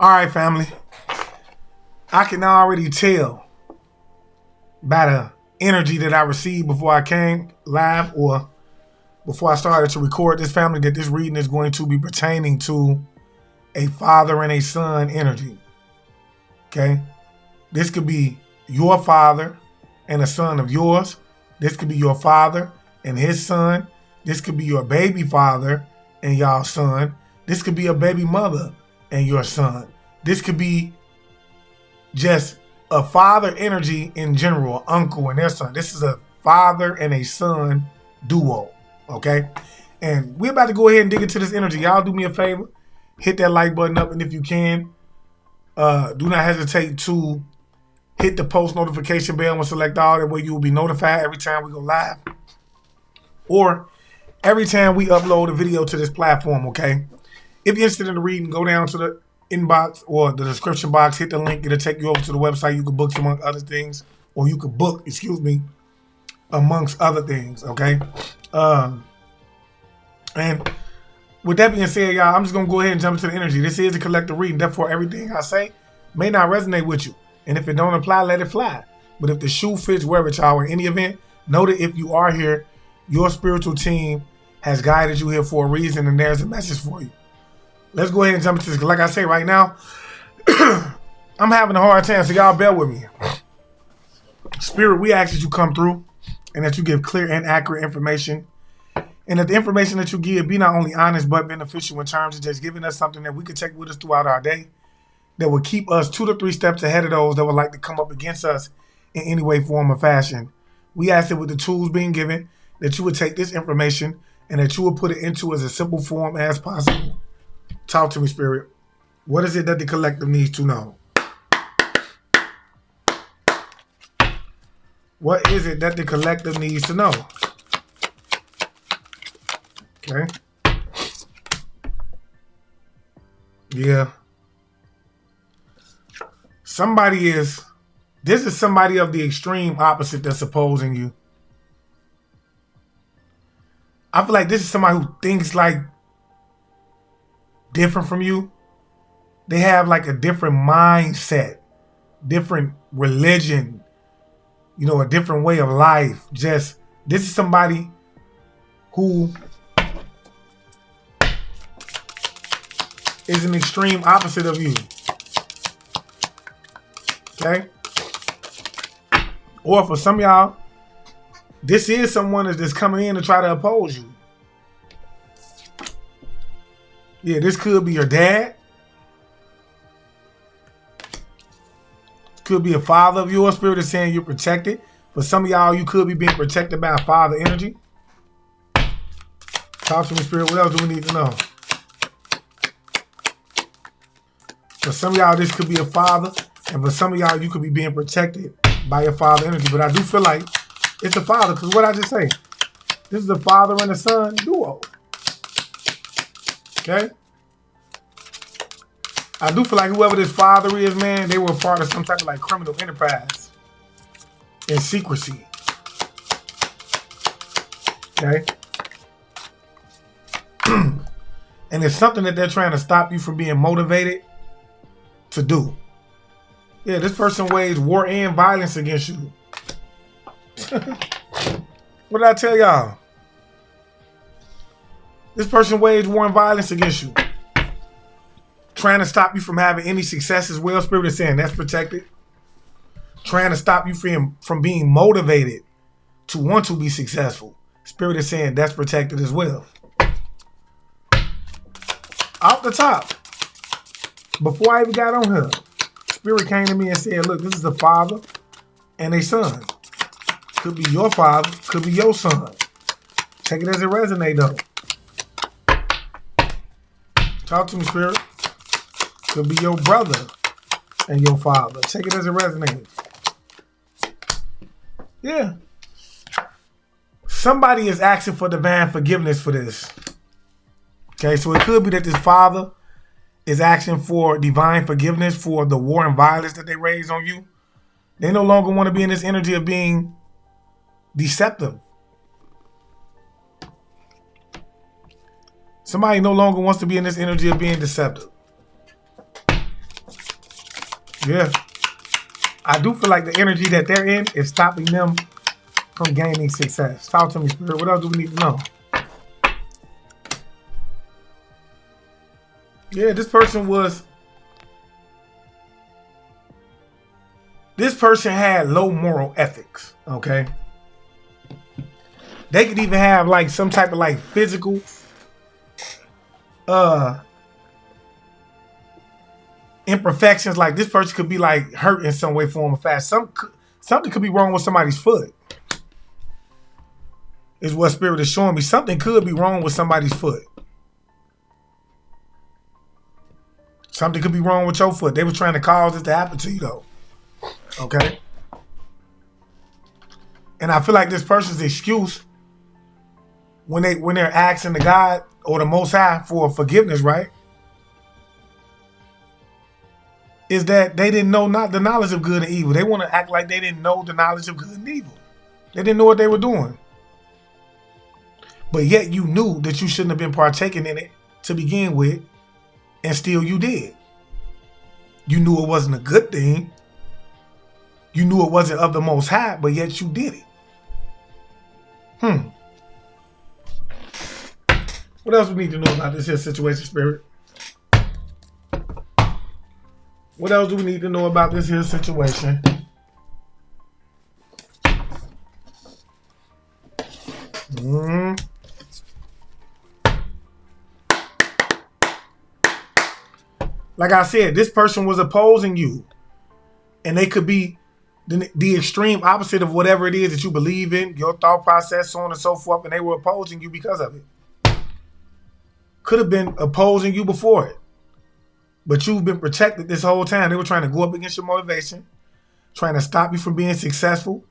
All right, family. I can already tell by the energy that I received before I came live or before I started to record this, family, that this reading is going to be pertaining to a father and a son energy. Okay? This could be your father and a son of yours. This could be your father and his son. This could be your baby father and y'all's son. This could be a baby mother and your son. This could be just a father energy in general, uncle and their son. This is a father and a son duo, okay? And we're about to go ahead and dig into this energy. Y'all do me a favor, hit that like button up, and if you can, do not hesitate to hit the post notification bell and select all. That way you will be notified every time we go live or every time we upload a video to this platform, okay? If you're interested in the reading, go down to the inbox or the description box, hit the link. It'll take you over to the website. You can book among other things, or you could book, amongst other things, okay? And with that being said, y'all, I'm just going to go ahead and jump into the energy. This is a collective reading. Therefore, everything I say may not resonate with you. And if it don't apply, let it fly. But if the shoe fits, wear it, y'all. In any event, know that if you are here, your spiritual team has guided you here for a reason, and there's a message for you. Let's go ahead and jump into this. Like I say right now, I'm having a hard time, so y'all bear with me. Spirit, we ask that you come through and that you give clear and accurate information. And that the information that you give be not only honest, but beneficial in terms of just giving us something that we can take with us throughout our day that will keep us 2 to 3 steps ahead of those that would like to come up against us in any way, form, or fashion. We ask that with the tools being given, that you would take this information and that you would put it into as a simple form as possible. Talk to me, Spirit. What is it that the collective needs to know? What is it that the collective needs to know? Okay. Yeah. This is somebody of the extreme opposite that's opposing you. I feel like this is somebody who thinks like different from you. They have like a different mindset, different religion, a different way of life. This is somebody who is an extreme opposite of you. Okay? Or for some of y'all, this is someone that's coming in to try to oppose you. Yeah, this could be your dad. Could be a father of yours. Spirit is saying you're protected. For some of y'all, you could be being protected by a father energy. Talk to me, Spirit. What else do we need to know? For some of y'all, this could be a father. And for some of y'all, you could be being protected by your father energy. But I do feel like it's a father. Because what I just say, this is a father and a son duo. Okay? I do feel like whoever this father is, man, they were part of some type of like criminal enterprise in secrecy. Okay? And it's something that they're trying to stop you from being motivated to do. Yeah, this person waged war and violence against you. What did I tell y'all? This person waged war and violence against you. Trying to stop you from having any success as well. Spirit is saying that's protected. Trying to stop you from being motivated to want to be successful. Spirit is saying that's protected as well. Off the top, before I even got on here, Spirit came to me and said, look, this is a father and a son. Could be your father, could be your son. Take it as it resonates, though. Talk to me, Spirit. Could be your brother and your father. Take it as it resonates. Yeah. Somebody is asking for divine forgiveness for this. Okay, so it could be that this father is asking for divine forgiveness for the war and violence that they raised on you. They no longer want to be in this energy of being deceptive. Somebody no longer wants to be in this energy of being deceptive. Yeah. I do feel like the energy that they're in is stopping them from gaining success. Talk to me, Spirit. What else do we need to know? Yeah, this person had low moral ethics, okay? They could even have like some type of like physical imperfections. Like this person could be like hurt in some way, form, or fashion. Something could be wrong with somebody's foot. Is what Spirit is showing me. Something could be wrong with somebody's foot. Something could be wrong with your foot. They were trying to cause this to happen to you though. Okay? And I feel like this person's excuse when they're asking the God or the Most High for forgiveness, right? Is that they didn't know not the knowledge of good and evil. They want to act like they didn't know the knowledge of good and evil. They didn't know what they were doing. But yet you knew that you shouldn't have been partaking in it to begin with, and still you did. You knew it wasn't a good thing. You knew it wasn't of the Most High, but yet you did it. What else we need to know about this here situation, Spirit? What else do we need to know about this here situation? Like I said, this person was opposing you. And they could be the extreme opposite of whatever it is that you believe in, your thought process, so on and so forth, and they were opposing you because of it. Could have been opposing you before it. But you've been protected this whole time. They were trying to go up against your motivation, trying to stop you from being successful.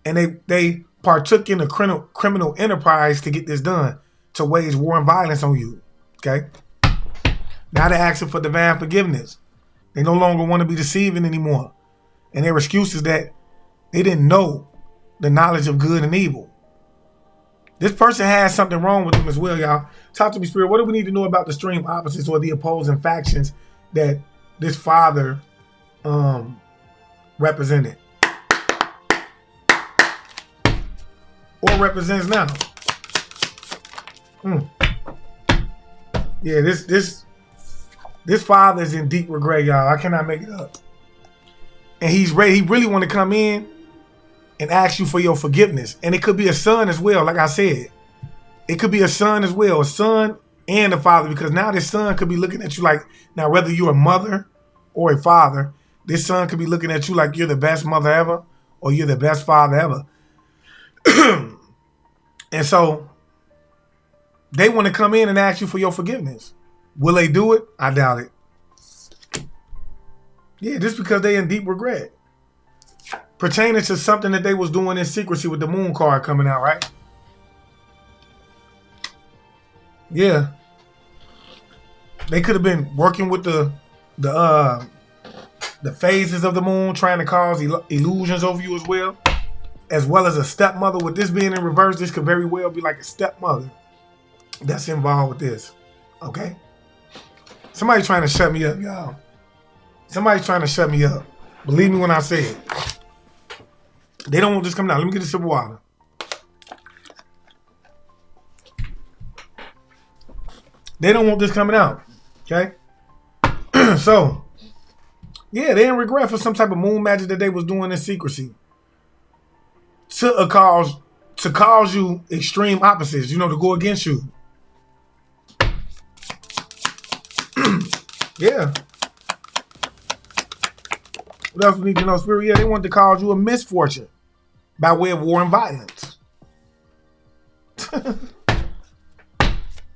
And they partook in a criminal enterprise to get this done, to wage war and violence on you. Okay? Now they're asking for divine forgiveness. They no longer want to be deceiving anymore. And their excuse is that they didn't know the knowledge of good and evil. This person has something wrong with them as well, y'all. Talk to me, Spirit. What do we need to know about the extreme opposites or the opposing factions that this father represented? Or represents now? Yeah, this father is in deep regret, y'all. I cannot make it up. And he's ready. He really want to come in and ask you for your forgiveness. And it could be a son as well, like I said. It could be a son as well, a son and a father, because now this son could be looking at you like, now whether you're a mother or a father, this son could be looking at you like you're the best mother ever or you're the best father ever. And so they want to come in and ask you for your forgiveness. Will they do it? I doubt it. Yeah, just because they in deep regret. Pertaining to something that they was doing in secrecy with the moon card coming out, right? Yeah. They could have been working with the phases of the moon, trying to cause illusions over you as well as a stepmother. With this being in reverse, this could very well be like a stepmother that's involved with this. Okay? Somebody trying to shut me up, y'all. Somebody's trying to shut me up. Believe me when I say it. They don't want this coming out. Let me get a sip of water. They don't want this coming out. Okay? So, yeah, they in regret for some type of moon magic that they was doing in secrecy. To cause you extreme opposites, to go against you. Yeah. What else we need to know, Spirit? Yeah, they wanted to cause you a misfortune by way of war and violence.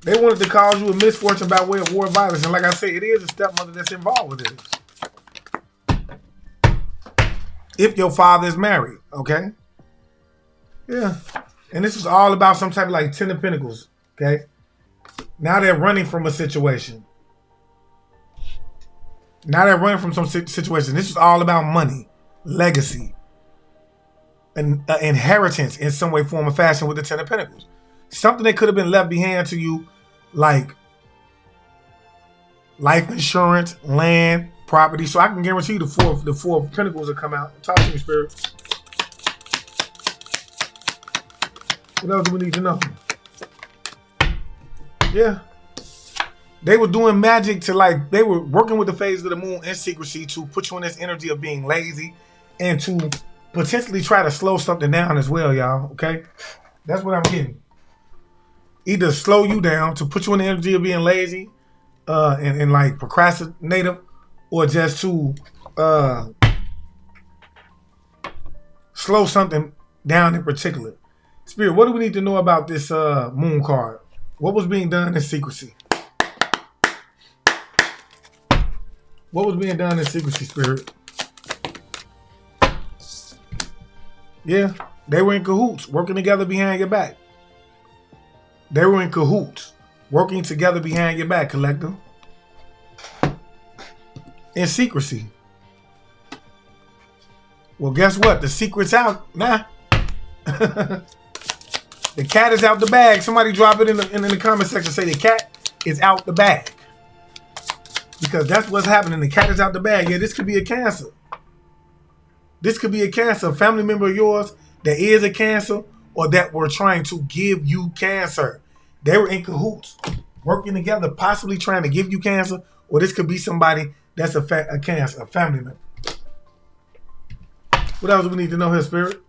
They wanted to cause you a misfortune by way of war and violence. And like I say, it is a stepmother that's involved with this. If your father is married, okay? Yeah. And this is all about some type of like 10 of Pentacles, okay? Now they're running from a situation. Now they're running from some situation. This is all about money, legacy, and inheritance in some way, form, or fashion with the 10 of Pentacles. Something that could have been left behind to you, like life insurance, land, property. So I can guarantee you the four of Pentacles will come out. Talk to me, Spirit. What else do we need to know? Yeah. They were doing magic to, like, they were working with the phase of the moon in secrecy to put you in this energy of being lazy and to potentially try to slow something down as well, y'all. Okay? That's what I'm getting. Either slow you down to put you in the energy of being lazy and like procrastinative, or just to slow something down in particular. Spirit, what do we need to know about this moon card? What was being done in secrecy? What was being done in secrecy, Spirit? Yeah, they were in cahoots, working together behind your back. They were in cahoots, working together behind your back, collective. In secrecy. Well, guess what? The secret's out now. The cat is out the bag. Somebody drop it in the comment section. Say the cat is out the bag. Because that's what's happening. The cat is out the bag. Yeah, this could be a Cancer. This could be a Cancer. A family member of yours that is a Cancer, or that were trying to give you Cancer. They were in cahoots, working together, possibly trying to give you Cancer, or this could be somebody that's a Cancer, a family member. What else do we need to know here, Spirit?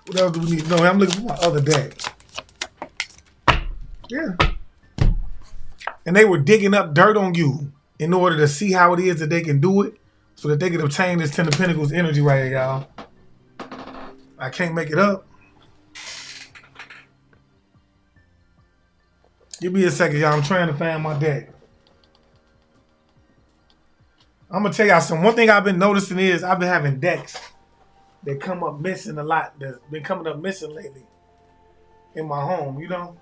What else do we need to know? I'm looking for my other deck. Yeah. And they were digging up dirt on you in order to see how it is that they can do it, so that they can obtain this Ten of Pentacles energy right here, y'all. I can't make it up. Give me a second, y'all. I'm trying to find my deck. I'm going to tell y'all something. One thing I've been noticing is I've been having decks that come up missing a lot. That's been coming up missing lately in my home, you know?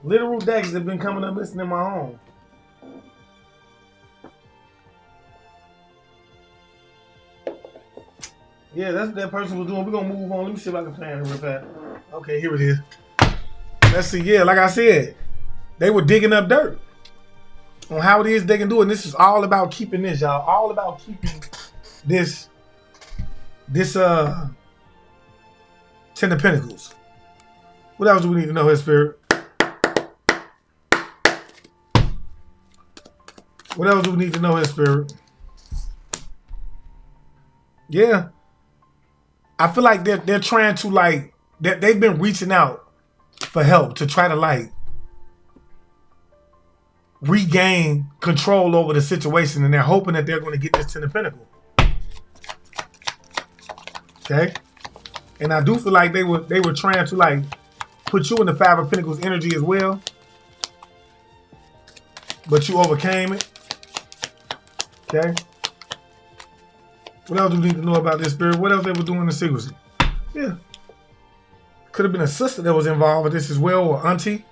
Literal decks have been coming up missing in my home. Yeah, that's what that person was doing. We're going to move on. Let me see if I can find it real fast. Okay, here it is. Let's see. Yeah, like I said, they were digging up dirt on how it is they can do it. And this is all about keeping this, y'all. All about keeping this Ten of Pentacles. What else do we need to know here, Spirit? What else do we need to know here, Spirit? Yeah. I feel like they're trying to, like, they've been reaching out for help to try to, like, regain control over the situation, and they're hoping that they're going to get this Ten of Pentacles. Okay? And I do feel like they were trying to, like, put you in the Five of Pentacles energy as well. But you overcame it. Okay? What else do we need to know about this, Spirit? What else they were doing in secrecy? Yeah. Could have been a sister that was involved with this as well, or auntie.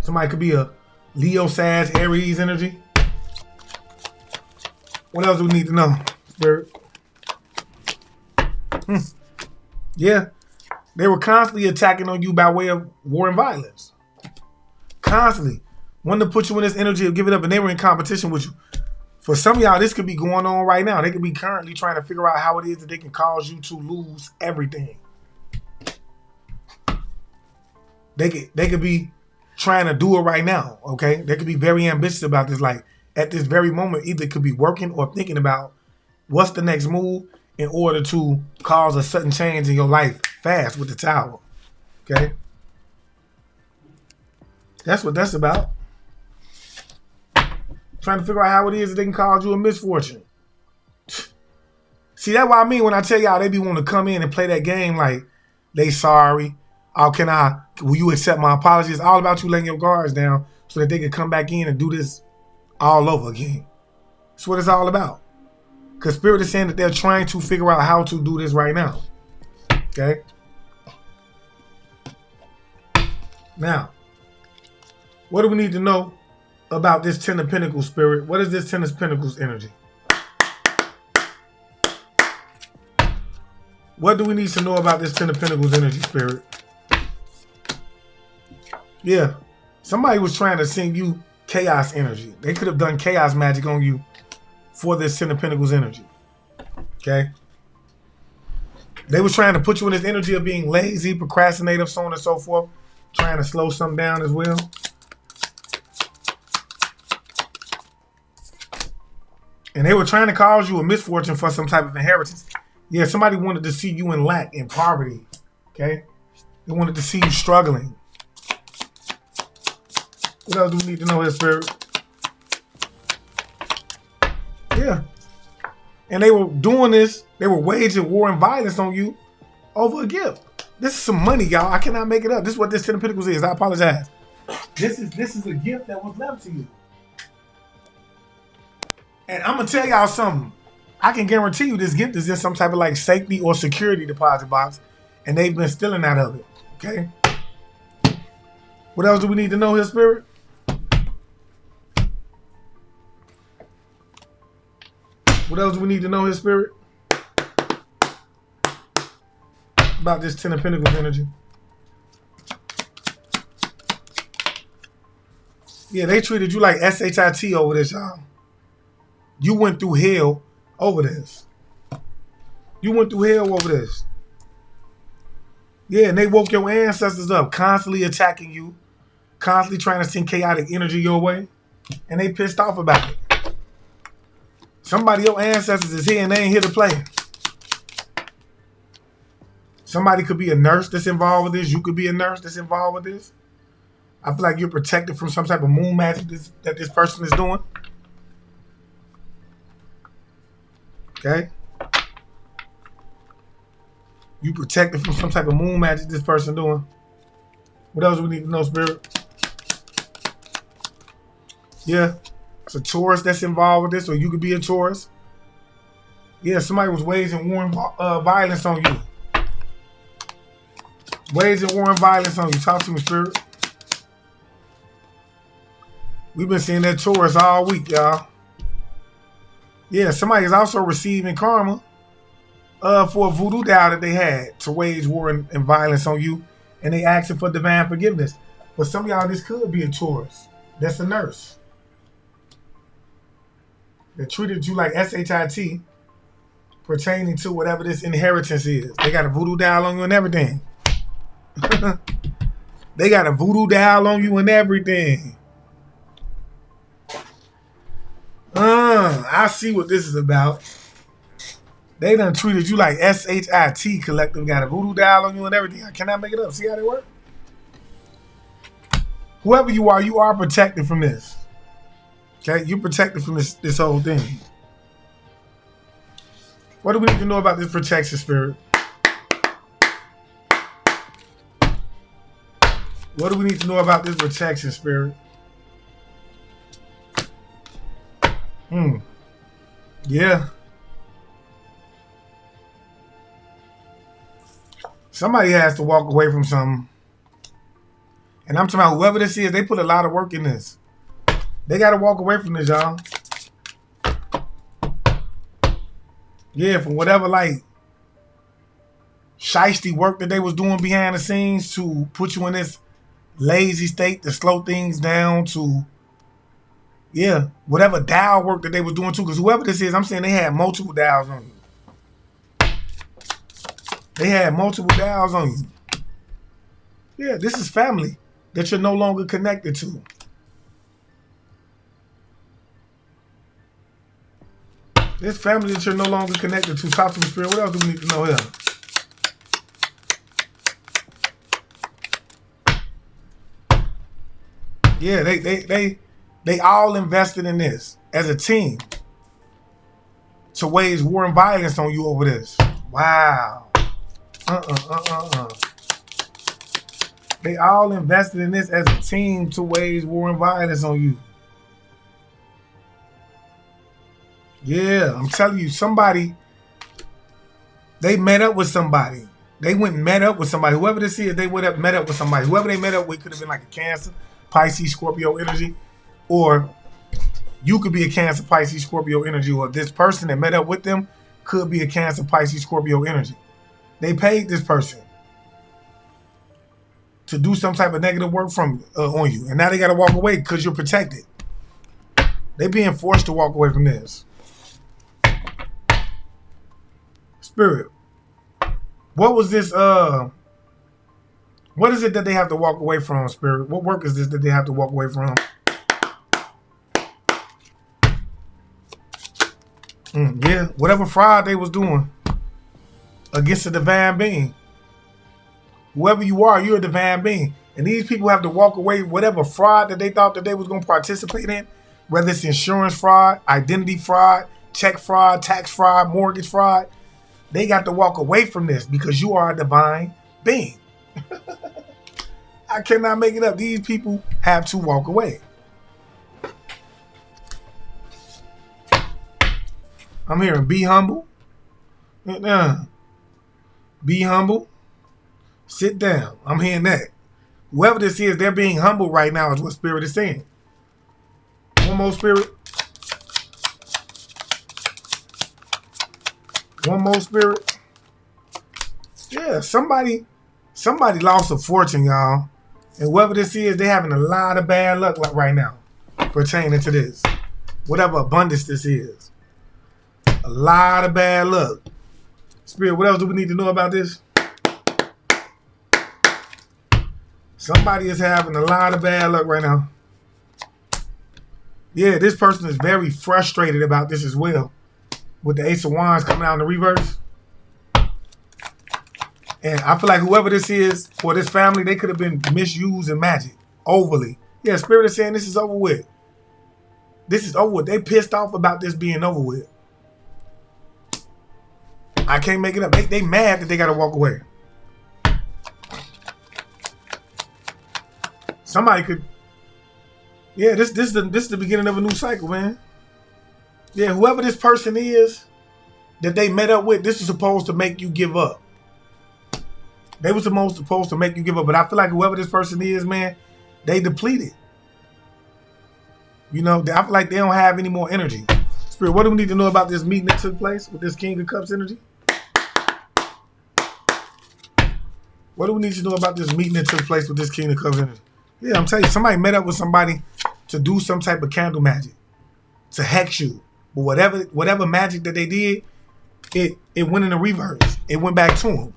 Somebody could be a Leo, Sag, Aries energy. What else do we need to know, Spirit? Yeah. They were constantly attacking on you by way of war and violence. Constantly. Wanting to put you in this energy of give it up, and they were in competition with you. For some of y'all, this could be going on right now. They could be currently trying to figure out how it is that they can cause you to lose everything. They could be trying to do it right now, okay? They could be very ambitious about this. Like, at this very moment, either could be working or thinking about what's the next move in order to cause a sudden change in your life fast with the Tower, okay? That's what that's about. Trying to figure out how it is that they can cause you a misfortune. See, that's what I mean when I tell y'all they be wanting to come in and play that game like they sorry. Oh, will you accept my apologies? It's all about you letting your guards down so that they can come back in and do this all over again. That's what it's all about. Because Spirit is saying that they're trying to figure out how to do this right now. Okay? Now, what do we need to know about this Ten of Pentacles, Spirit? What is this Ten of Pentacles energy? What do we need to know about this Ten of Pentacles energy, Spirit? Yeah. Somebody was trying to send you chaos energy. They could have done chaos magic on you for this Ten of Pentacles energy. Okay? They was trying to put you in this energy of being lazy, procrastinative, so on and so forth. Trying to slow something down as well. And they were trying to cause you a misfortune for some type of inheritance. Yeah, somebody wanted to see you in lack, in poverty. Okay? They wanted to see you struggling. What else do we need to know here, Spirit? Yeah. And they were doing this. They were waging war and violence on you over a gift. This is some money, y'all. I cannot make it up. This is what this Ten of Pentacles is. I apologize. This is a gift that was left to you. And I'm going to tell y'all something. I can guarantee you this gift is in some type of like safety or security deposit box. And they've been stealing out of it. Okay? What else do we need to know here, Spirit? What else do we need to know here, Spirit? About this Ten of Pentacles energy. Yeah, they treated you like SHIT over this, y'all. You went through hell over this. You went through hell over this. Yeah, and they woke your ancestors up, constantly attacking you, constantly trying to send chaotic energy your way, and they pissed off about it. Somebody, your ancestors is here and they ain't here to play. Somebody could be a nurse that's involved with this. You could be a nurse that's involved with this. I feel like you're protected from some type of moon magic that this person is doing. Okay? You protected from some type of moon magic this person doing. What else do we need to know, Spirit? Yeah. It's a Taurus that's involved with this, or you could be a Taurus. Yeah, somebody was waging war and violence on you. Waging war and violence on you. Talk to me, Spirit. We've been seeing that Taurus all week, y'all. Yeah, somebody is also receiving karma for a voodoo doll that they had to wage war and violence on you, and they asking for divine forgiveness. But some of y'all, this could be a Taurus that's a nurse. They treated you like SHIT pertaining to whatever this inheritance is. They got a voodoo doll on you and everything. They got a voodoo doll on you and everything. I see what this is about. They done treated you like SHIT collective. Got a voodoo doll on you and everything. I cannot make it up. See how they work? Whoever you are protected from this. Okay, you're protected from this whole thing. What do we need to know about this protection, Spirit? What do we need to know about this protection, Spirit? Yeah. Somebody has to walk away from something. And I'm talking about whoever this is, they put a lot of work in this. They got to walk away from this, y'all. Yeah, from whatever, like, shiesty work that they was doing behind the scenes to put you in this lazy state, to slow things down, to, yeah, whatever dial work that they was doing too. Because whoever this is, I'm saying they had multiple dials on you. They had multiple dials on you. Yeah, this is family that you're no longer connected to. This family that you're no longer connected to. Talk to me, Spirit. What else do we need to know here? Yeah, they all invested in this as a team to wage war and violence on you over this. Wow. They all invested in this as a team to wage war and violence on you. Yeah, I'm telling you, somebody, they met up with somebody. They went and met up with somebody. Whoever this is, they would have met up with somebody. Whoever they met up with could have been like a Cancer, Pisces, Scorpio energy. Or you could be a Cancer, Pisces, Scorpio energy. Or this person that met up with them could be a Cancer, Pisces, Scorpio energy. They paid this person to do some type of negative work from on you. And now they got to walk away because you're protected. They being forced to walk away from this. Spirit. What was this? What is it that they have to walk away from, Spirit? What work is this that they have to walk away from? Yeah, whatever fraud they was doing against a divine being. Whoever you are, you're a divine being. And these people have to walk away whatever fraud that they thought that they was going to participate in, whether it's insurance fraud, identity fraud, check fraud, tax fraud, mortgage fraud. They got to walk away from this because you are a divine being. I cannot make it up. These people have to walk away. I'm hearing be humble. Be humble. Sit down. I'm hearing that. Whoever this is, they're being humble right now is what Spirit is saying. One more, Spirit. One more, Spirit. Yeah, somebody lost a fortune, y'all. And whoever this is, they're having a lot of bad luck right now pertaining to this. Whatever abundance this is. A lot of bad luck. Spirit, what else do we need to know about this? Somebody is having a lot of bad luck right now. Yeah, this person is very frustrated about this as well. With the Ace of Wands coming out in the reverse. And I feel like whoever this is, for this family, they could have been misused in magic. Overly. Yeah, Spirit is saying this is over with. This is over with. They pissed off about this being over with. I can't make it up. They mad that they got to walk away. Somebody could. Yeah, this is the beginning of a new cycle, man. Yeah, whoever this person is that they met up with, this is supposed to make you give up. They were supposed to make you give up, but I feel like whoever this person is, man, they depleted. You know, I feel like they don't have any more energy. Spirit, what do we need to know about this meeting that took place with this King of Cups energy? What do we need to know about this meeting that took place with this King of Cups energy? Yeah, I'm telling you, somebody met up with somebody to do some type of candle magic, to hex you. But whatever magic that they did, it went in the reverse. It went back to them.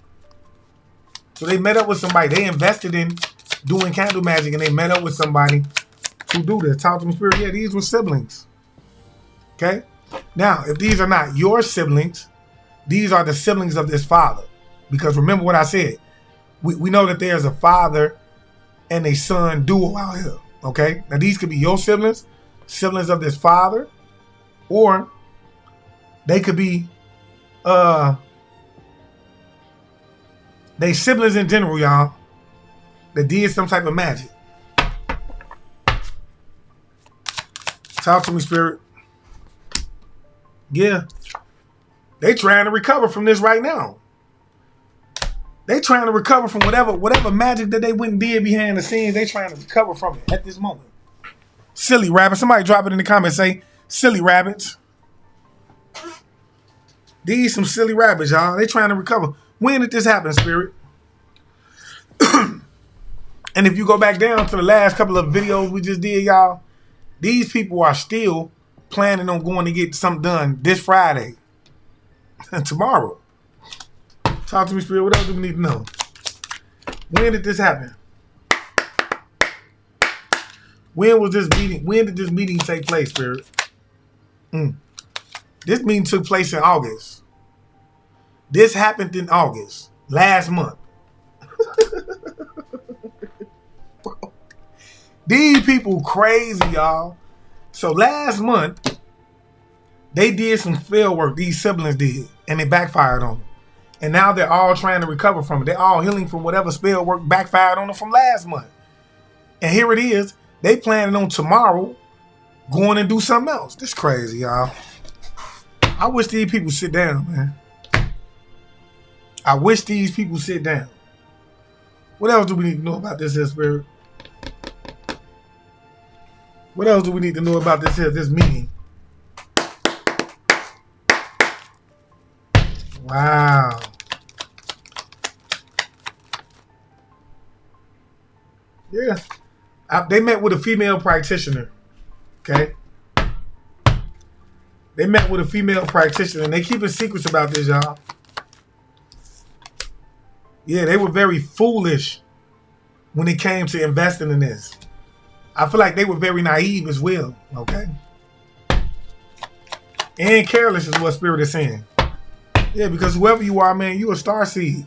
So they met up with somebody. They invested in doing candle magic, and they met up with somebody to do this. Talk to me, Spirit. Yeah, these were siblings. Okay? Now, if these are not your siblings, these are the siblings of this father. Because remember what I said. We know that there's a father and a son duo out here. Okay? Now, these could be your siblings, siblings of this father, or they could be they siblings in general, y'all, that did some type of magic. Talk to me, Spirit. Yeah. They trying to recover from this right now. They trying to recover from whatever magic that they went and did behind the scenes. They trying to recover from it at this moment. Silly rabbit. Somebody drop it in the comments. Say, silly rabbits. These some silly rabbits, y'all. They trying to recover. When did this happen, Spirit? And if you go back down to the last couple of videos we just did, y'all, these people are still planning on going to get something done this Friday and tomorrow. Talk to me, Spirit. What else do we need to know? When did this happen? When was this meeting? When did this meeting take place, Spirit? This meeting took place in August. This happened in August, last month. These people crazy, y'all. So last month, they did some field work, these siblings did, and it backfired on them. And now they're all trying to recover from it. They're all healing from whatever spell work backfired on them from last month. And here it is. They planning on tomorrow going and do something else. This crazy, y'all. I wish these people sit down, man. I wish these people sit down. What else do we need to know about this here, Spirit? What else do we need to know about this here, this meeting? Wow. Yeah. They met with a female practitioner. Okay. They met with a female practitioner, and they keeping secrets about this, y'all. Yeah, they were very foolish when it came to investing in this. I feel like they were very naive as well, okay? And careless is what Spirit is saying. Yeah, because whoever you are, man, you a star seed.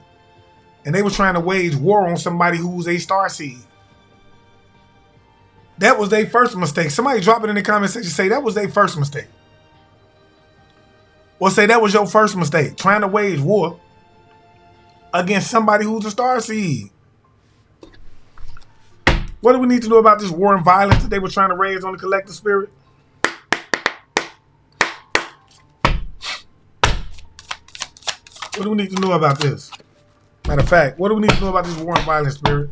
And they were trying to wage war on somebody who's a star seed. That was their first mistake. Somebody drop it in the comment section, say that was their first mistake. Or say that was your first mistake, trying to wage war against somebody who's a star seed. What do we need to know about this war and violence that they were trying to raise on the collective spirit? What do we need to know about this? Matter of fact, what do we need to know about this war and violence, Spirit?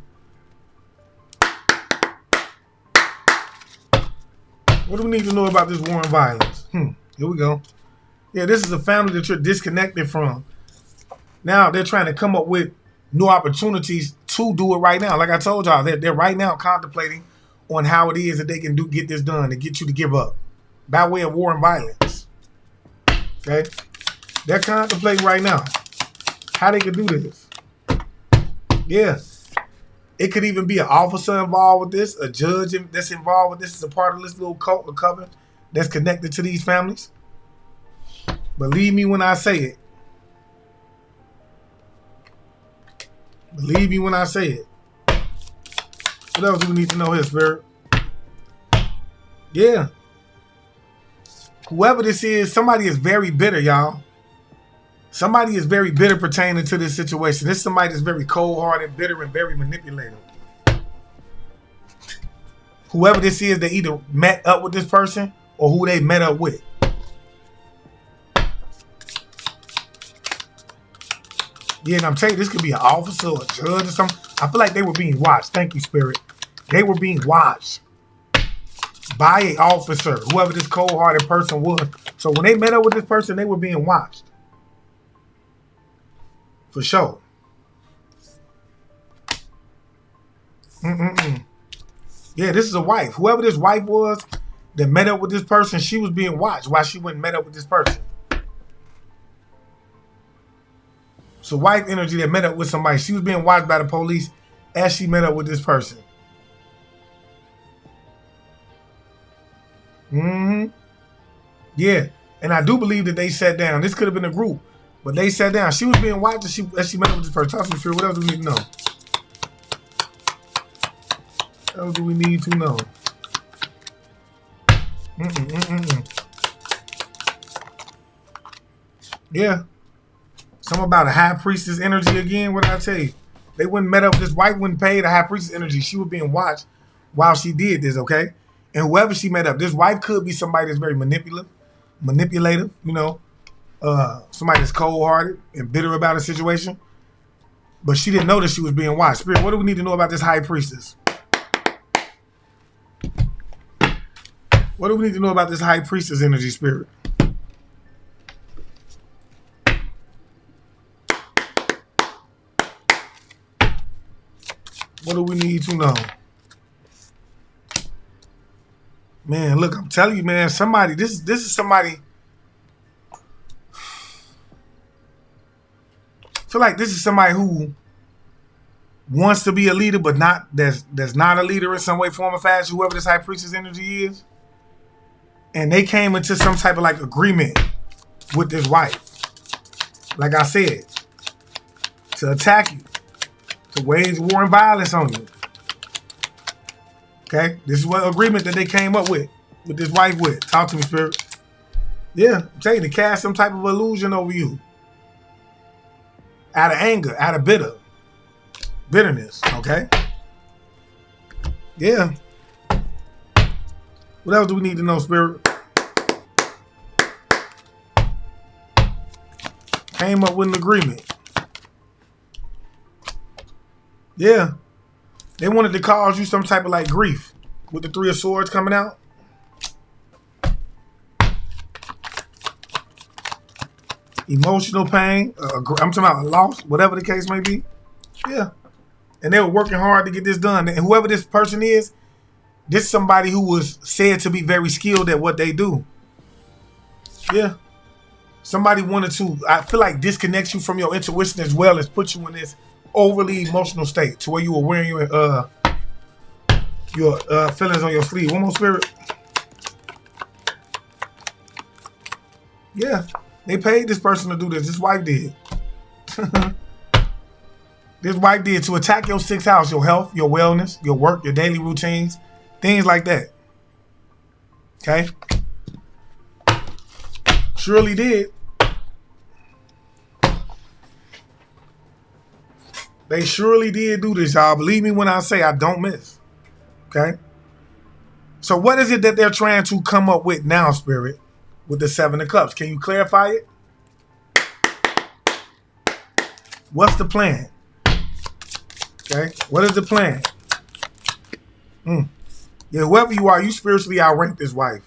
What do we need to know about this war and violence? Here we go. Yeah, this is a family that you're disconnected from. Now they're trying to come up with new opportunities to do it right now. Like I told y'all, they're right now contemplating on how it is that they can get this done and get you to give up by way of war and violence. Okay? They're contemplating right now how they could do this. Yeah. It could even be an officer involved with this, a judge that's involved with this is a part of this little cult or coven that's connected to these families. Believe me when I say it. Believe me when I say it. What else do we need to know here, Spirit? Yeah. Whoever this is, somebody is very bitter, y'all. Somebody is very bitter pertaining to this situation. This is somebody that's very cold-hearted, bitter, and very manipulative. Whoever this is, they either met up with this person or who they met up with. Yeah, and I'm telling you, this could be an officer or a judge or something. I feel like they were being watched. Thank you, Spirit. They were being watched by an officer, whoever this cold-hearted person was. So when they met up with this person, they were being watched. For sure. Yeah, this is a wife. Whoever this wife was that met up with this person, she was being watched while she went and met up with this person. So wife energy that met up with somebody. She was being watched by the police as she met up with this person. Yeah. And I do believe that they sat down. This could have been a group. But they sat down. She was being watched as she met up with this person. Talk to me, Spirit. What else do we need to know? What else do we need to know? Yeah. Something about a high priestess energy again. What did I tell you? They wouldn't met up. This wife wouldn't pay the high priestess energy. She was being watched while she did this, okay? And whoever she met up, this wife could be somebody that's very manipulative, you know. Somebody that's cold-hearted and bitter about a situation. But she didn't know that she was being watched. Spirit, what do we need to know about this high priestess? What do we need to know about this high priestess energy, Spirit? What do we need to know? Man, look, I'm telling you, man, somebody, this is somebody. I feel like this is somebody who wants to be a leader, but that's not a leader in some way, form, or fashion, whoever this high priestess energy is. And they came into some type of like agreement with this wife. Like I said, to attack you, to wage war and violence on you. Okay? This is what agreement that they came up with this wife with. Talk to me, Spirit. Yeah, I'm telling you, to cast some type of illusion over you. Out of anger, out of bitterness, okay? Yeah. What else do we need to know, Spirit? Came up with an agreement. Yeah. They wanted to cause you some type of like grief with the Three of Swords coming out. Emotional pain, I'm talking about loss, whatever the case may be. Yeah. And they were working hard to get this done. And whoever this person is, this is somebody who was said to be very skilled at what they do. Yeah. Somebody wanted to, I feel like, disconnect you from your intuition as well as put you in this overly emotional state to where you were wearing your feelings on your sleeve. One more, Spirit. Yeah. They paid this person to do this. This wife did. This wife did to attack your 6th house, your health, your wellness, your work, your daily routines, things like that. Okay? Surely did. They surely did do this, y'all. Believe me when I say I don't miss. Okay? So what is it that they're trying to come up with now, Spirit, with the 7 of Cups? Can you clarify it? What's the plan? Okay? What is the plan? Yeah, whoever you are, you spiritually outranked this wife.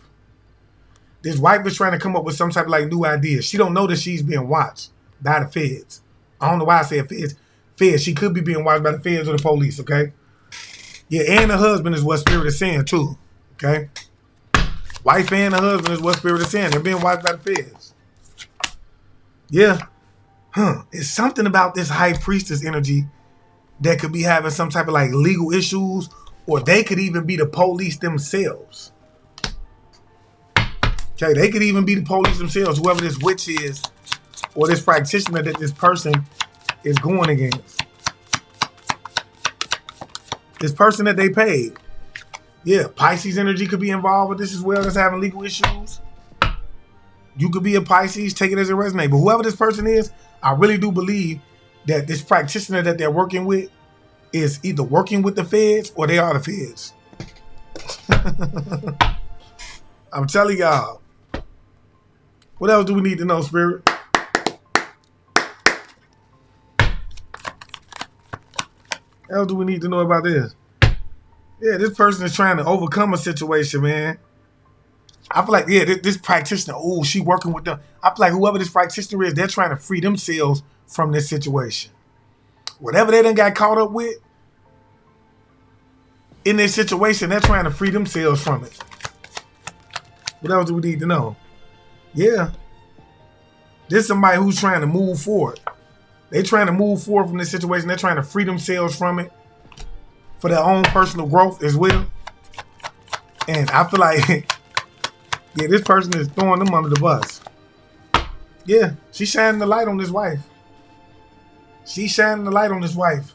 This wife is trying to come up with some type of like new ideas. She don't know that she's being watched by the feds. I don't know why I said feds. Feds. She could be being watched by the feds or the police, okay? Yeah, and the husband is what Spirit is saying too, okay? Wife and the husband is what Spirit is saying. They're being watched by the feds. Yeah. It's something about this high priestess energy that could be having some type of like legal issues, or they could even be the police themselves. Okay, they could even be the police themselves, whoever this witch is, or this practitioner that this person is going against. This person that they paid. Yeah, Pisces energy could be involved with this as well, that's having legal issues. You could be a Pisces, take it as a resonate. But whoever this person is, I really do believe that this practitioner that they're working with is either working with the feds or they are the feds. I'm telling y'all. What else do we need to know, Spirit? What else do we need to know about this? Yeah, this person is trying to overcome a situation, man. I feel like, yeah, this practitioner, oh, she working with them. I feel like whoever this practitioner is, they're trying to free themselves from this situation. Whatever they done got caught up with in this situation, they're trying to free themselves from it. What else do we need to know? Yeah. This is somebody who's trying to move forward. They're trying to move forward from this situation. They're trying to free themselves from it for their own personal growth as well. And I feel like, yeah, this person is throwing them under the bus. Yeah, she's shining the light on this wife. She's shining the light on this wife.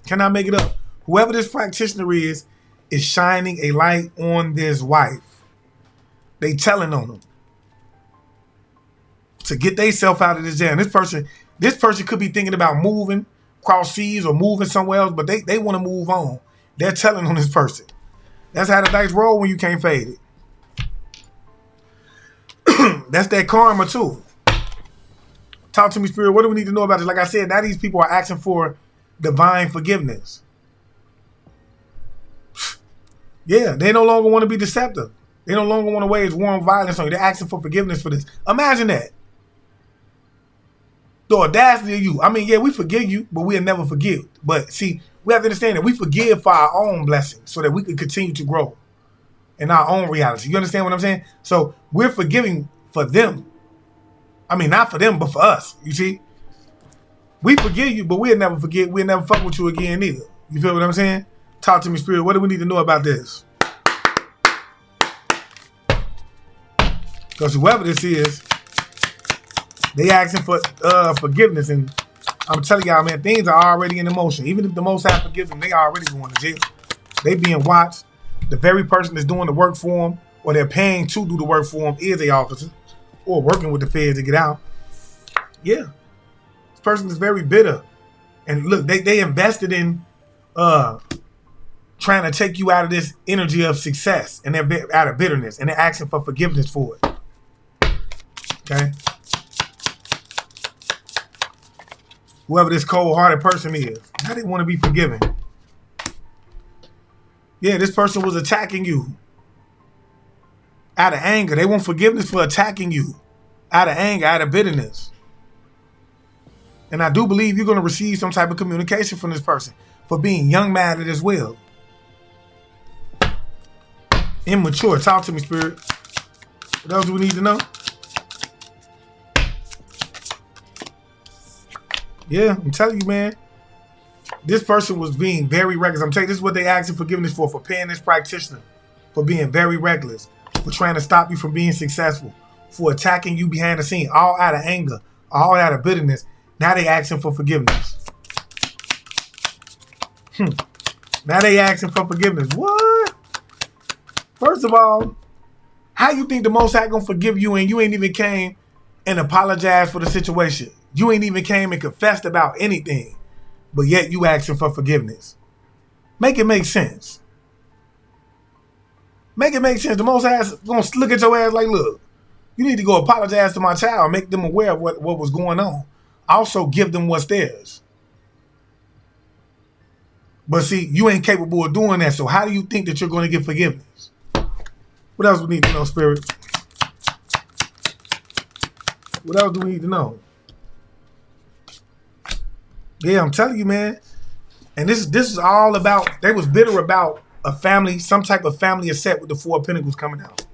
Can I make it up? Whoever this practitioner is shining a light on this wife. They telling on them to get themselves out of this jam. This person could be thinking about moving across seas or moving somewhere else, but they want to move on. They're telling on this person. That's how the dice roll when you can't fade it. That's that karma too. Talk to me, Spirit. What do we need to know about this? Like I said, now these people are asking for divine forgiveness. Yeah, they no longer want to be deceptive. They no longer want to wage war and violence on you. They're asking for forgiveness for this. Imagine that. The audacity of you. I mean, yeah, we forgive you, but we'll never forgive. But see, we have to understand that we forgive for our own blessings so that we can continue to grow in our own reality. You understand what I'm saying? So we're forgiving for them. I mean, not for them, but for us. You see? We forgive you, but we'll never forget. We'll never fuck with you again either. You feel what I'm saying? Talk to me, Spirit. What do we need to know about this? Because whoever this is, they asking for forgiveness. And I'm telling y'all, man, things are already in motion. Even if the Most High forgives them, they already going to jail. They being watched. The very person that's doing the work for them, or they're paying to do the work for them, is a officer, or working with the feds to get out. Yeah. This person is very bitter. And look, they invested in trying to take you out of this energy of success, and they're out of bitterness, and they're asking for forgiveness for it. Okay? Whoever this cold-hearted person is, now they want to be forgiven. Yeah, this person was attacking you out of anger. They want forgiveness for attacking you out of anger, out of bitterness. And I do believe you're going to receive some type of communication from this person for being young-minded as well. Immature. Talk to me, Spirit. What else do we need to know? Yeah, I'm telling you, man. This person was being very reckless. I'm telling you, this is what they asking forgiveness for paying this practitioner, for being very reckless, for trying to stop you from being successful, for attacking you behind the scene, all out of anger, all out of bitterness. Now they asking for forgiveness. Now they asking for forgiveness. What? First of all, how you think the Most High gonna forgive you and you ain't even came and apologized for the situation? You ain't even came and confessed about anything, but yet you asking for forgiveness. Make it make sense. Make it make sense. The Most High is gonna look at your ass like, look, you need to go apologize to my child, make them aware of what was going on. Also give them what's theirs. But see, you ain't capable of doing that, so how do you think that you're going to get forgiveness? What else we need to know, Spirit? What else do we need to know? Yeah, I'm telling you, man. And this is all about, they was bitter about a family, some type of family upset with the Four of Pentacles coming out.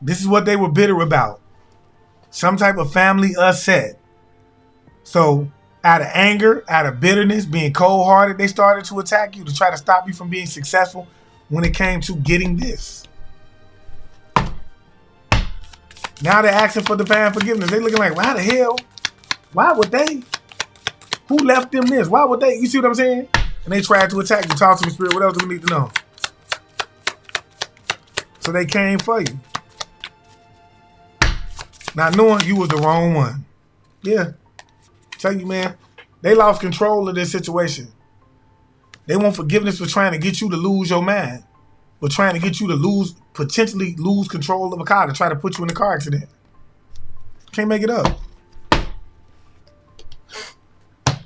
This is what they were bitter about. Some type of family upset. So out of anger, out of bitterness, being cold-hearted, they started to attack you to try to stop you from being successful when it came to getting this. Now they're asking for divine forgiveness. They looking like, why the hell? Why would they? Who left them this? Why would they? You see what I'm saying? And they tried to attack you. Talk to me, Spirit. What else do we need to know? So they came for you. Not knowing you was the wrong one. Yeah. Tell you, man, they lost control of this situation. They want forgiveness for trying to get you to lose your mind. For trying to get you to potentially lose control of a car, to try to put you in a car accident. Can't make it up.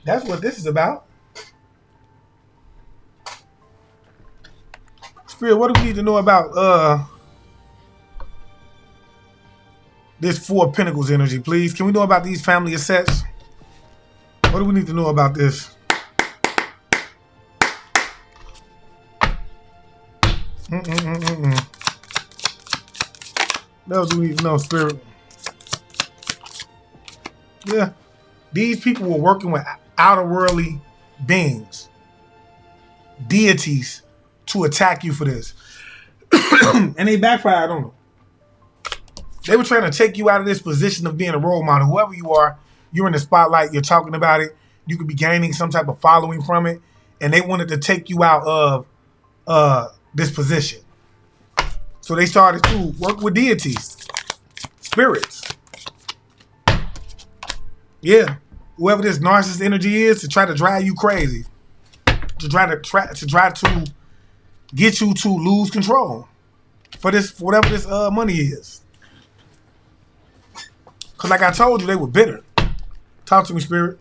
That's what this is about. Spirit, what do we need to know about this Four of Pentacles energy, please? Can we know about these family assets? What do we need to know about this? What else do we need to know, Spirit? Yeah. These people were working with outer worldly beings, deities, to attack you for this. And they backfired on them. They were trying to take you out of this position of being a role model. Whoever you are, you're in the spotlight, you're talking about it, you could be gaining some type of following from it, and they wanted to take you out of this position. So they started to work with deities, spirits. Yeah. Whoever this narcissist energy is, to try to drive you crazy. To try to get you to lose control for whatever this money is. Because like I told you, they were bitter. Talk to me, Spirit.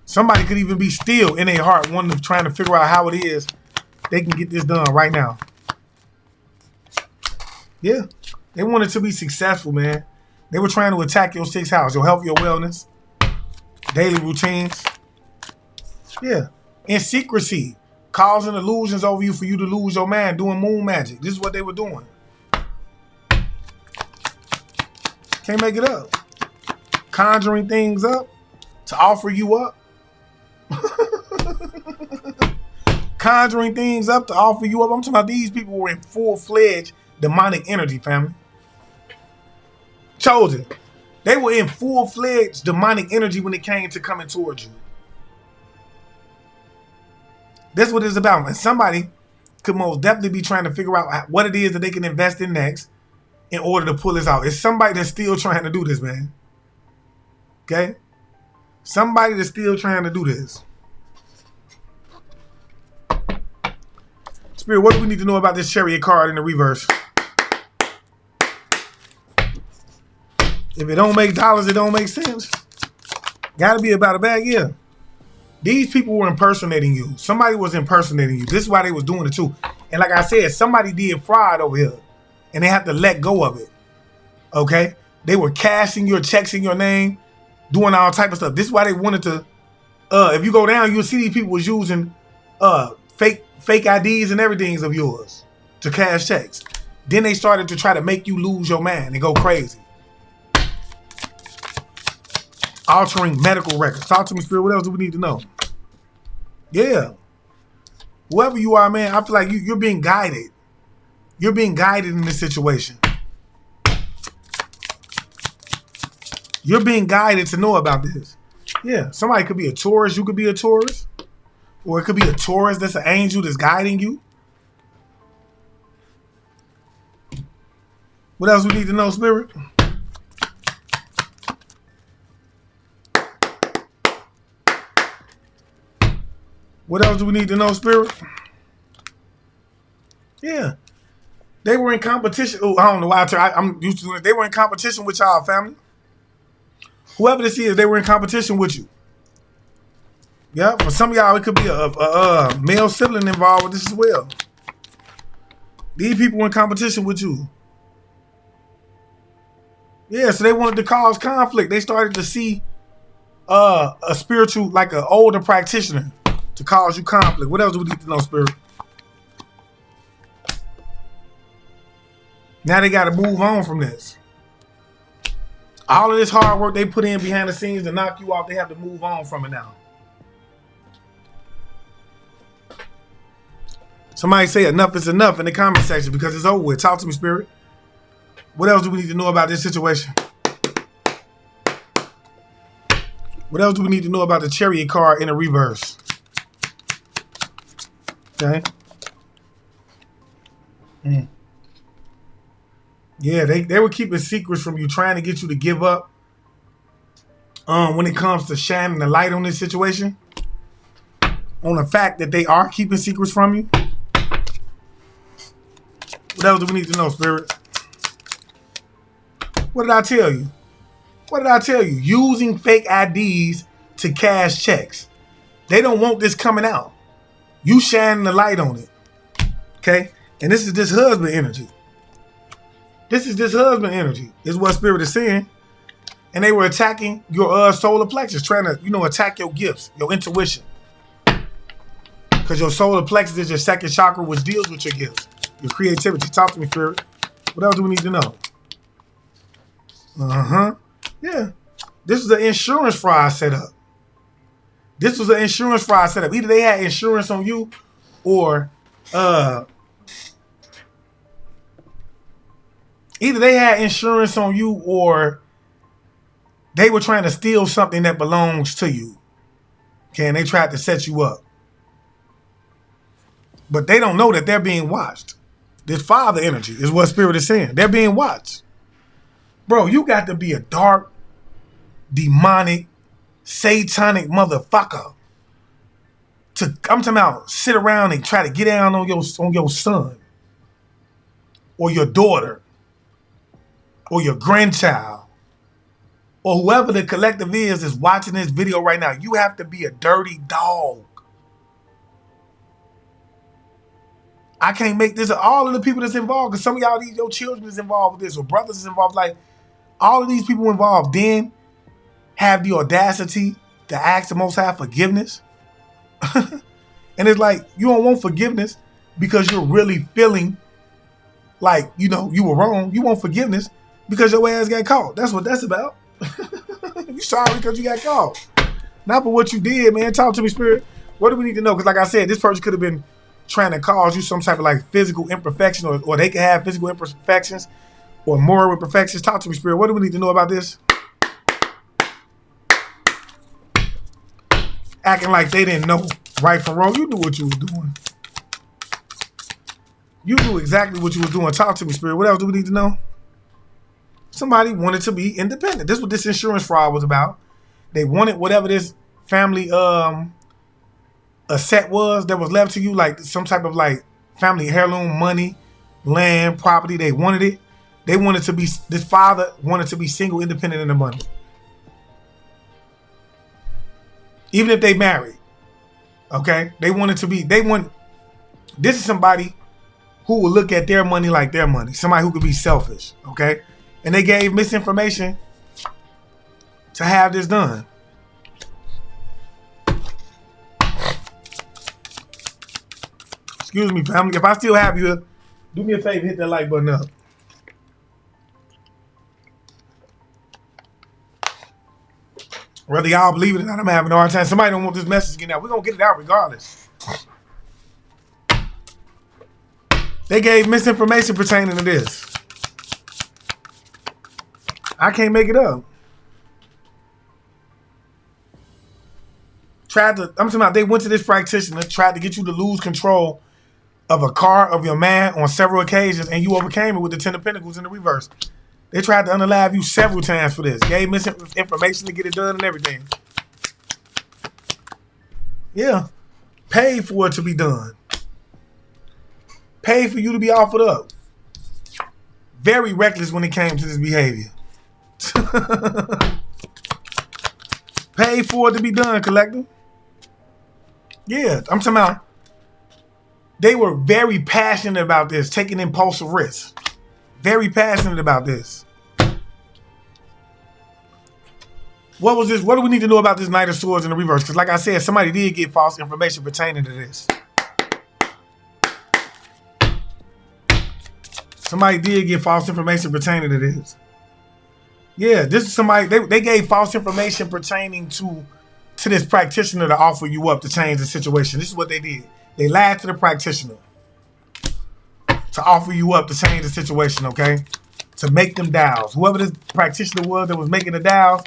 Somebody could even be still in their heart, trying to figure out how it is they can get this done right now. Yeah. They wanted to be successful, man. They were trying to attack your sixth house, your health, your wellness, daily routines. Yeah. In secrecy, causing illusions over you for you to lose your mind, doing moon magic. This is what they were doing. Can't make it up. Conjuring things up to offer you up. Conjuring things up to offer you up. I'm talking about these people were in full-fledged demonic energy, family. Chosen. They were in full-fledged demonic energy when it came to coming towards you. That's what it's about. And somebody could most definitely be trying to figure out what it is that they can invest in next in order to pull this out. It's somebody that's still trying to do this, man. Okay? Somebody that's still trying to do this. Spirit, what do we need to know about this Chariot card in the reverse? If it don't make dollars, it don't make sense. Gotta be about a bag, yeah. These people were impersonating you. Somebody was impersonating you. This is why they was doing it too. And like I said, somebody did fraud over here. And they have to let go of it. Okay? They were cashing your checks in your name, doing all type of stuff. This is why they wanted to, if you go down, you'll see these people was using fake IDs and everything of yours to cash checks. Then they started to try to make you lose your mind and go crazy. Altering medical records. Talk to me, Spirit. What else do we need to know? Yeah. Whoever you are, man, I feel like you're being guided. You're being guided in this situation. You're being guided to know about this. Yeah. Somebody could be a Taurus. You could be a Taurus. Or it could be a Taurus that's an angel that's guiding you. What else we need to know, Spirit? What else do we need to know, Spirit? Yeah. They were in competition. Oh, I don't know why I'm used to it. They were in competition with y'all, family. Whoever this is, they were in competition with you. Yeah, for some of y'all, it could be a male sibling involved with this as well. These people were in competition with you. Yeah, so they wanted to cause conflict. They started to see a spiritual, like an older practitioner to cause you conflict. What else do we need to know, Spirit? Now they got to move on from this. All of this hard work they put in behind the scenes to knock you off, they have to move on from it now. Somebody say enough is enough in the comment section because it's over with. Talk to me, Spirit. What else do we need to know about this situation? What else do we need to know about the Chariot card in a reverse? Okay. Yeah, they were keeping secrets from you, trying to get you to give up. When it comes to shining the light on this situation, on the fact that they are keeping secrets from you. What else do we need to know, Spirit? What did I tell you? What did I tell you? Using fake IDs to cash checks. They don't want this coming out. You shining the light on it. Okay? And this is this husband energy. This is this husband energy, is what Spirit is saying. And they were attacking your solar plexus, trying to, attack your gifts, your intuition. Because your solar plexus is your second chakra, which deals with your gifts, your creativity. Talk to me, Spirit. What else do we need to know? Yeah. This was an insurance fraud setup. This was an insurance fraud setup. Either they had insurance on you or either they had insurance on you or they were trying to steal something that belongs to you. Okay, and they tried to set you up. But they don't know that they're being watched. This father energy is what Spirit is saying. They're being watched. Bro, you got to be a dark, demonic, satanic motherfucker I'm talking about sit around and try to get down on your son or your daughter or your grandchild or whoever the collective is watching this video right now. You have to be a dirty dog. I can't make this. All of the people that's involved, because some of y'all, your children is involved with this, or brothers is involved. Like, all of these people involved then have the audacity to ask the Most High forgiveness. And it's like, you don't want forgiveness because you're really feeling like, you were wrong. You want forgiveness because your ass got caught. That's what that's about. You sorry because you got caught. Not for what you did, man. Talk to me, Spirit. What do we need to know? Because like I said, this person could have been trying to cause you some type of like physical imperfection, or they could have physical imperfections or moral imperfections. Talk to me, Spirit. What do we need to know about this? Acting like they didn't know right from wrong. You knew what you was doing. You knew exactly what you was doing. Talk to me, Spirit. What else do we need to know? Somebody wanted to be independent. This is what this insurance fraud was about. They wanted whatever this family asset was that was left to you, like some type of like family heirloom, money, land, property. They wanted it. They wanted to be, this father wanted to be single, independent in the money. Even if they married. Okay? This is somebody who will look at their money like their money. Somebody who could be selfish. Okay? And they gave misinformation to have this done. Excuse me, family. If I still have you, do me a favor, hit that like button up. Whether y'all believe it or not, I'm having a hard time. Somebody don't want this message getting out. We're going to get it out regardless. They gave misinformation pertaining to this. I can't make it up. I'm talking about they went to this practitioner, tried to get you to lose control of a car, of your man on several occasions, and you overcame it with the 10 of Pentacles in the reverse. They tried to unalive you several times for this. Gave misinformation to get it done and everything. Yeah. Paid for it to be done. Paid for you to be offered up. Very reckless when it came to this behavior. Paid for it to be done, collective. Yeah, I'm talking about they were very passionate about this, taking impulsive risks. Very passionate about this. What was this? What do we need to know about this Knight of Swords in the reverse? Because like I said, somebody did get false information pertaining to this. Somebody did get false information pertaining to this. Yeah, this is somebody, they gave false information pertaining to this practitioner to offer you up to change the situation. This is what they did. They lied to the practitioner to offer you up to change the situation, okay? To make them dials. Whoever this practitioner was that was making the dials,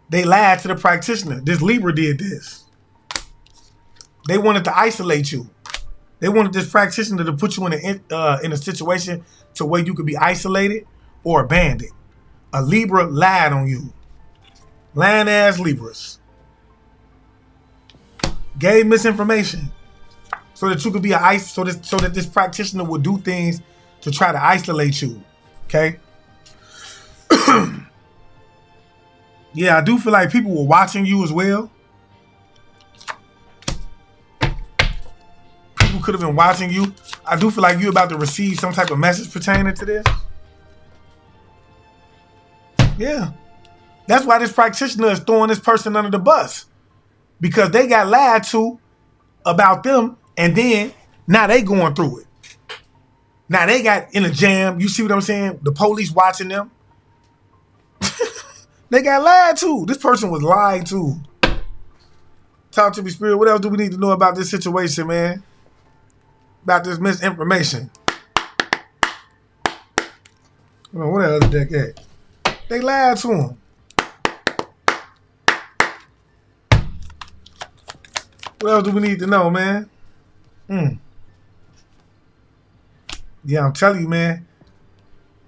they lied to the practitioner. This Libra did this. They wanted to isolate you. They wanted this practitioner to put you in a situation to where you could be isolated or abandoned. A Libra lied on you. Lying ass Libras. Gave misinformation so that you could be so that this practitioner would do things to try to isolate you. Okay? Yeah, I do feel like people were watching you as well. People could have been watching you. I do feel like you're about to receive some type of message pertaining to this. Yeah. That's why this practitioner is throwing this person under the bus. Because they got lied to about them, and then now they going through it. Now they got in a jam. You see what I'm saying? The police watching them. They got lied to. This person was lied to. Talk to me, Spirit. What else do we need to know about this situation, man? About this misinformation. What else did they get? They lied to him. What else do we need to know, man? Yeah, I'm telling you, man.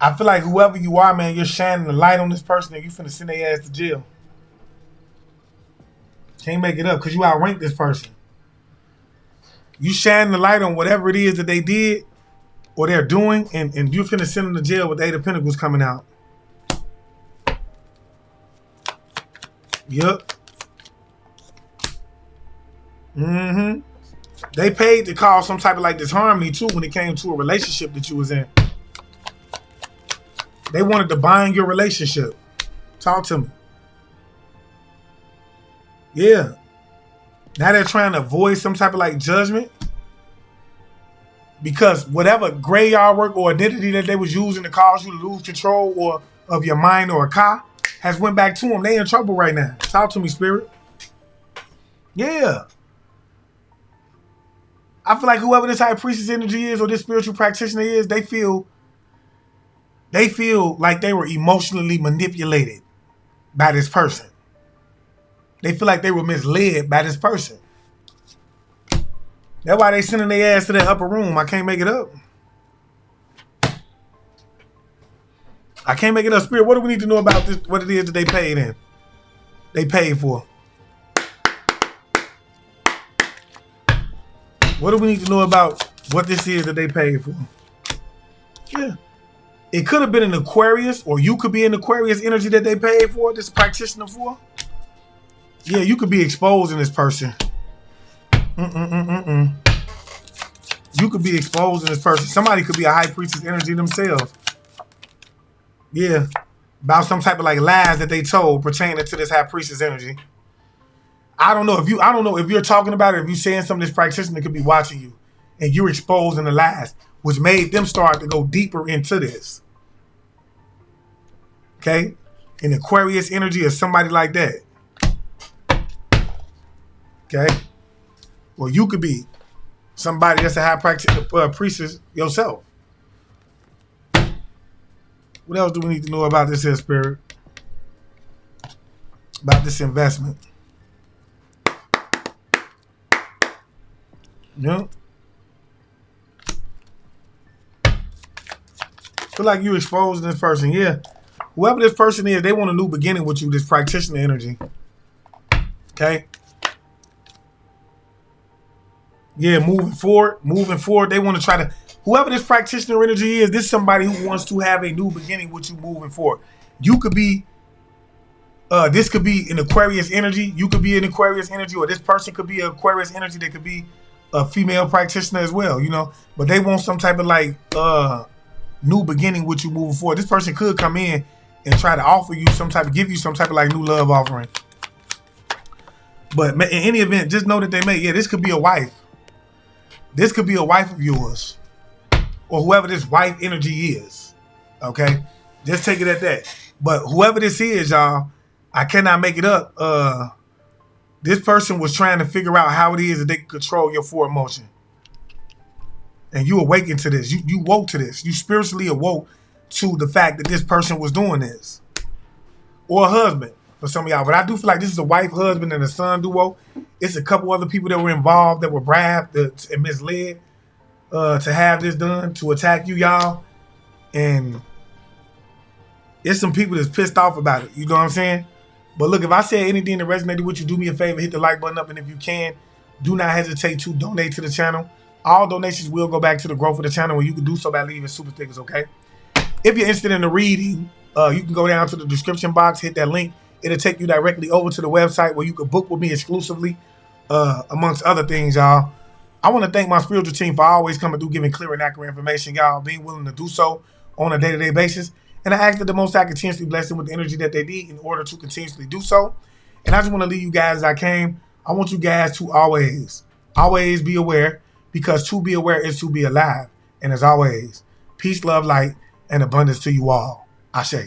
I feel like whoever you are, man, you're shining the light on this person and you finna send their ass to jail. Can't make it up because you outrank this person. You shining the light on whatever it is that they did or they're doing, and you're finna send them to jail with the 8 of Pentacles coming out. Yep. They paid to cause some type of like disharmony too when it came to a relationship that you was in. They wanted to bind your relationship. Talk to me. Yeah. Now they're trying to avoid some type of like judgment. Because whatever graveyard work or identity that they was using to cause you to lose control or of your mind or a car has went back to them. They in trouble right now. Talk to me, Spirit. Yeah. I feel like whoever this high priestess energy is or this spiritual practitioner is, they feel like they were emotionally manipulated by this person. They feel like they were misled by this person. That's why they sending their ass to that upper room. I can't make it up. I can't make it up. Spirit, what do we need to know about this? What it is that they paid in? They paid for. What do we need to know about what this is that they paid for? Yeah. It could have been an Aquarius, or you could be an Aquarius energy that they paid for, this practitioner for. Yeah, you could be exposing this person. You could be exposing this person. Somebody could be a high priestess energy themselves. Yeah. About some type of like lies that they told pertaining to this high priestess energy. I don't know if you're talking about it, if you're saying something, this practitioner could be watching you and you're exposing the lies, which made them start to go deeper into this. Okay? An Aquarius energy or somebody like that. Okay? Or you could be somebody that's a high priestess yourself. What else do we need to know about this here, Spirit? About this investment? Yeah. Feel like you exposing this person. Yeah. Whoever this person is, they want a new beginning with you, this practitioner energy. Okay? Yeah, moving forward, they want to try to, whoever this practitioner energy is, this is somebody who wants to have a new beginning with you moving forward. You could be, this could be an Aquarius energy. You could be an Aquarius energy, or this person could be an Aquarius energy. They could be a female practitioner as well, you know. But they want some type of like new beginning with you moving forward. This person could come in and try to offer you some type of, give you some type of like new love offering. But in any event, just know that they may, yeah, this could be a wife. This could be a wife of yours, or whoever this wife energy is. Okay, just take it at that. But whoever this is, y'all, I cannot make it up. This person was trying to figure out how it is that they can control your forward motion, and you awakened to this. You woke to this. You spiritually awoke to the fact that this person was doing this, or a husband for some of y'all. But I do feel like this is a wife, husband, and a son duo. It's a couple other people that were involved that were bribed and misled to have this done, to attack you, y'all. And it's some people that's pissed off about it. You know what I'm saying? But look, if I said anything that resonated with you, do me a favor, hit the like button up. And if you can, do not hesitate to donate to the channel. All donations will go back to the growth of the channel, and you can do so by leaving super stickers, okay? If you're interested in the reading, you can go down to the description box, hit that link. It'll take you directly over to the website where you can book with me exclusively, amongst other things, y'all. I want to thank my spiritual team for always coming through, giving clear and accurate information, y'all, being willing to do so on a day-to-day basis. And I ask that the Most High continuously bless them with the energy that they need in order to continuously do so. And I just want to leave you guys as I came. I want you guys to always be aware, because to be aware is to be alive. And as always, peace, love, light, and abundance to you all. Ashe.